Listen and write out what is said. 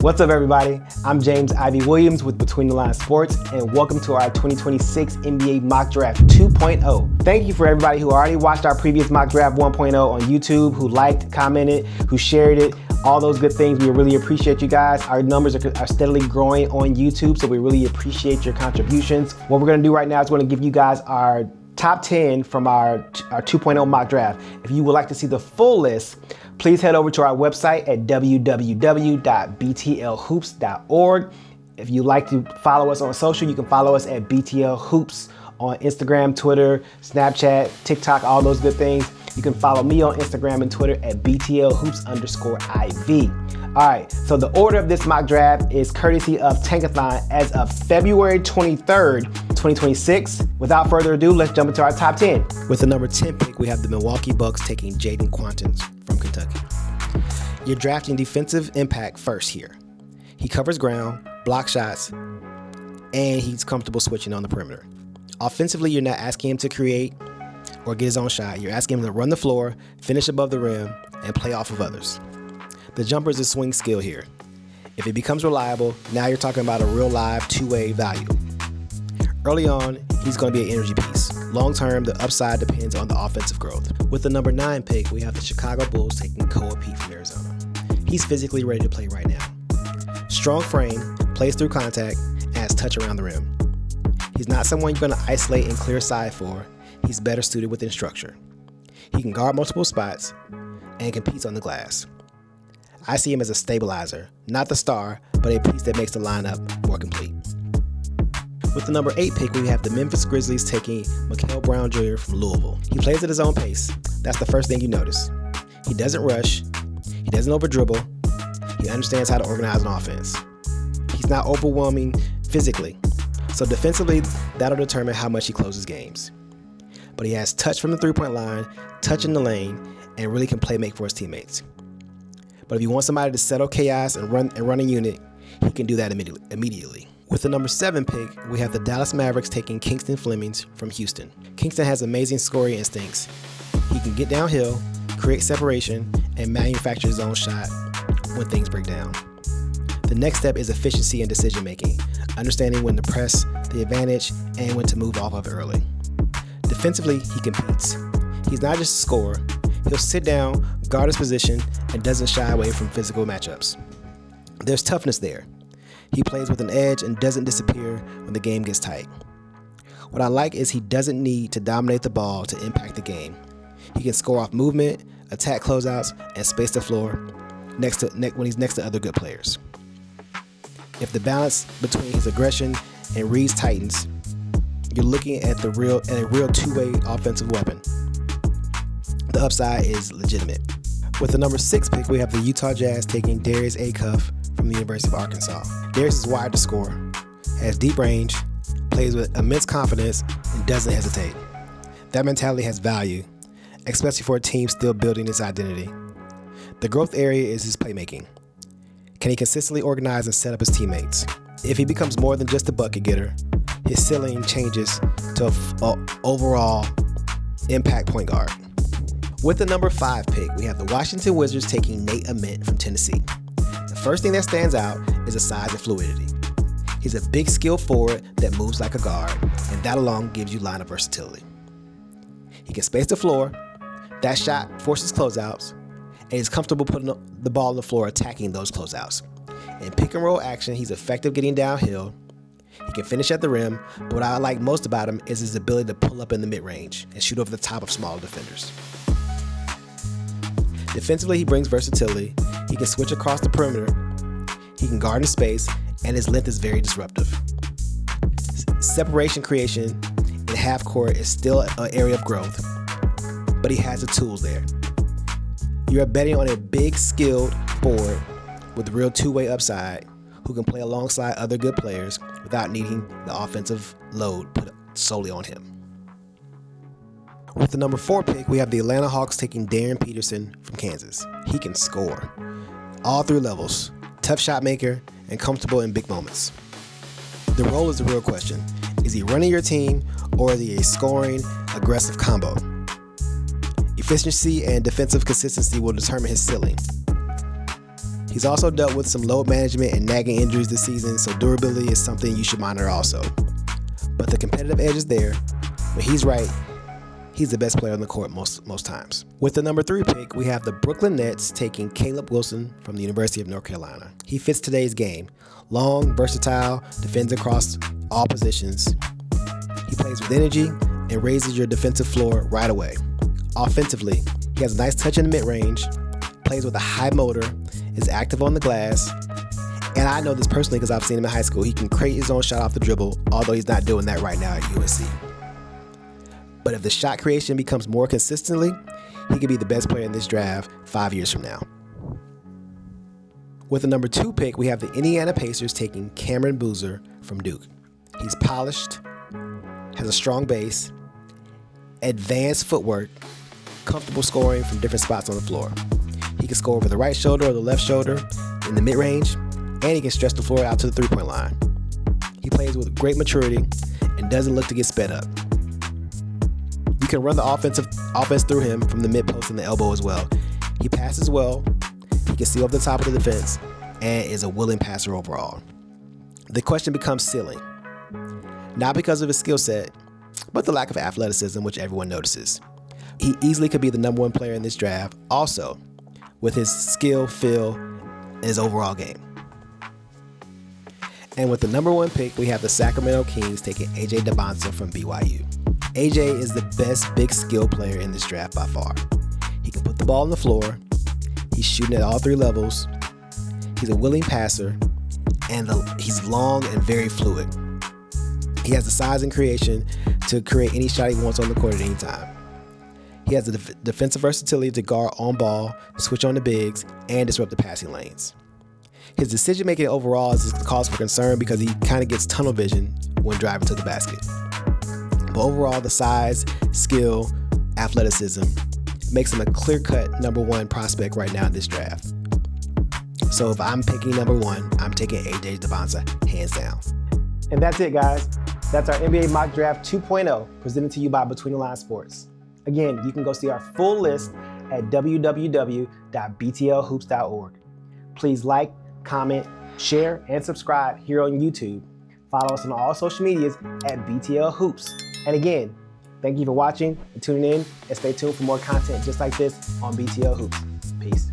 What's up, everybody? I'm James Ivy Williams with Between the Lines Sports, and welcome to our 2026 NBA Mock Draft 2.0. Thank you for everybody who already watched our previous Mock Draft 1.0 on YouTube, who liked, commented, who shared it, all those good things. We really appreciate you guys. Our numbers are steadily growing on YouTube, so we really appreciate your contributions. What we're gonna do right now is we're gonna give you guys our top 10 from our 2.0 mock draft. If you would like to see the full list, please head over to our website at www.btlhoops.org. If you'd like to follow us on social, you can follow us at BTL Hoops on Instagram, Twitter, Snapchat, TikTok, all those good things. You can follow me on Instagram and Twitter at BTLHoops_IV. All right, so the order of this mock draft is courtesy of Tankathon as of February 23rd, 2026. Without further ado, let's jump into our top 10. With the number 10 pick, we have the Milwaukee Bucks taking Jaden Quantins from Kentucky. You're drafting defensive impact first here. He covers ground, blocks shots, and he's comfortable switching on the perimeter. Offensively, you're not asking him to create or get his own shot. You're asking him to run the floor, finish above the rim, and play off of others. The jumper is a swing skill here. If it becomes reliable, now you're talking about a real live two-way value. Early on, he's going to be an energy piece. Long term, the upside depends on the offensive growth. With the number 9 pick, we have the Chicago Bulls taking Koa Pete from Arizona. He's physically ready to play right now. Strong frame, plays through contact, and has touch around the rim. He's not someone you're going to isolate and clear side for. He's better suited within structure. He can guard multiple spots and competes on the glass. I see him as a stabilizer, not the star, but a piece that makes the lineup more complete. With the number 8 pick, we have the Memphis Grizzlies taking Mikal Brown Jr. from Louisville. He plays at his own pace. That's the first thing you notice. He doesn't rush. He doesn't over-dribble. He understands how to organize an offense. He's not overwhelming physically. So defensively, that'll determine how much he closes games. But he has touch from the three-point line, touch in the lane, and really can play make for his teammates. But if you want somebody to settle chaos and run a unit, he can do that immediately. With the number 7 pick, we have the Dallas Mavericks taking Kingston Flemings from Houston. Kingston has amazing scoring instincts. He can get downhill, create separation, and manufacture his own shot when things break down. The next step is efficiency and decision making, understanding when to press the advantage and when to move off of it early. Defensively, he competes. He's not just a scorer. He'll sit down, guard his position, and doesn't shy away from physical matchups. There's toughness there. He plays with an edge and doesn't disappear when the game gets tight. What I like is he doesn't need to dominate the ball to impact the game. He can score off movement, attack closeouts, and space the floor when he's next to other good players. If the balance between his aggression and reads tightens, you're looking at a real two-way offensive weapon. The upside is legitimate. With the number 6 pick, we have the Utah Jazz taking Darius Acuff from the University of Arkansas. Darius is wired to score, has deep range, plays with immense confidence, and doesn't hesitate. That mentality has value, especially for a team still building its identity. The growth area is his playmaking. Can he consistently organize and set up his teammates? If he becomes more than just a bucket getter, his ceiling changes to an overall impact point guard. With the number 5 pick, we have the Washington Wizards taking Nate Ament from Tennessee. The first thing that stands out is the size and fluidity. He's a big skill forward that moves like a guard, and that alone gives you lineup versatility. He can space the floor, that shot forces closeouts, and he's comfortable putting the ball on the floor attacking those closeouts. In pick and roll action, he's effective getting downhill. He can finish at the rim, but what I like most about him is his ability to pull up in the mid-range and shoot over the top of smaller defenders. Defensively, he brings versatility. He can switch across the perimeter. He can guard in space, and his length is very disruptive. Separation creation in half court is still an area of growth, but he has the tools there. You are betting on a big, skilled forward with real two-way upside who can play alongside other good players without needing the offensive load put solely on him. With the number 4 pick, we have the Atlanta Hawks taking Darren Peterson from Kansas. He can score. All 3 levels. Tough shot maker and comfortable in big moments. The role is the real question. Is he running your team or is he a scoring, aggressive combo? Efficiency and defensive consistency will determine his ceiling. He's also dealt with some load management and nagging injuries this season, so durability is something you should monitor also. But the competitive edge is there. When he's right, he's the best player on the court most times. With the number 3 pick, we have the Brooklyn Nets taking Caleb Wilson from the University of North Carolina. He fits today's game. Long, versatile, defends across all positions. He plays with energy and raises your defensive floor right away. Offensively, he has a nice touch in the mid-range, plays with a high motor, is active on the glass, and I know this personally because I've seen him in high school. He can create his own shot off the dribble, although he's not doing that right now at USC. But if the shot creation becomes more consistently, he could be the best player in this draft 5 years from now. With the number 2 pick, we have the Indiana Pacers taking Cameron Boozer from Duke. He's polished, has a strong base, advanced footwork, comfortable scoring from different spots on the floor. He can score over the right shoulder or the left shoulder in the mid-range, and he can stretch the floor out to the three-point line. He plays with great maturity and doesn't look to get sped up. You can run the offense through him from the mid-post and the elbow as well. He passes well, he can see over the top of the defense, and is a willing passer overall. The question becomes ceiling. Not because of his skill set, but the lack of athleticism, which everyone notices. He easily could be the number 1 player in this draft, also with his skill, feel, and his overall game. And with the number 1 pick, we have the Sacramento Kings taking AJ Dybantsa from BYU. AJ is the best big skill player in this draft by far. He can put the ball on the floor, he's shooting at all 3 levels, he's a willing passer, and he's long and very fluid. He has the size and creation to create any shot he wants on the court at any time. He has the defensive versatility to guard on ball, switch on the bigs, and disrupt the passing lanes. His decision-making overall is a cause for concern because he kind of gets tunnel vision when driving to the basket. But overall, the size, skill, athleticism makes him a clear-cut number 1 prospect right now in this draft. So if I'm picking number 1, I'm taking AJ Dybantsa hands down. And that's it, guys. That's our NBA Mock Draft 2.0 presented to you by Between the Lines Sports. Again, you can go see our full list at www.btlhoops.org. Please like, comment, share, and subscribe here on YouTube. Follow us on all social medias at BTL Hoops. And again, thank you for watching and tuning in, and stay tuned for more content just like this on BTL Hoops. Peace.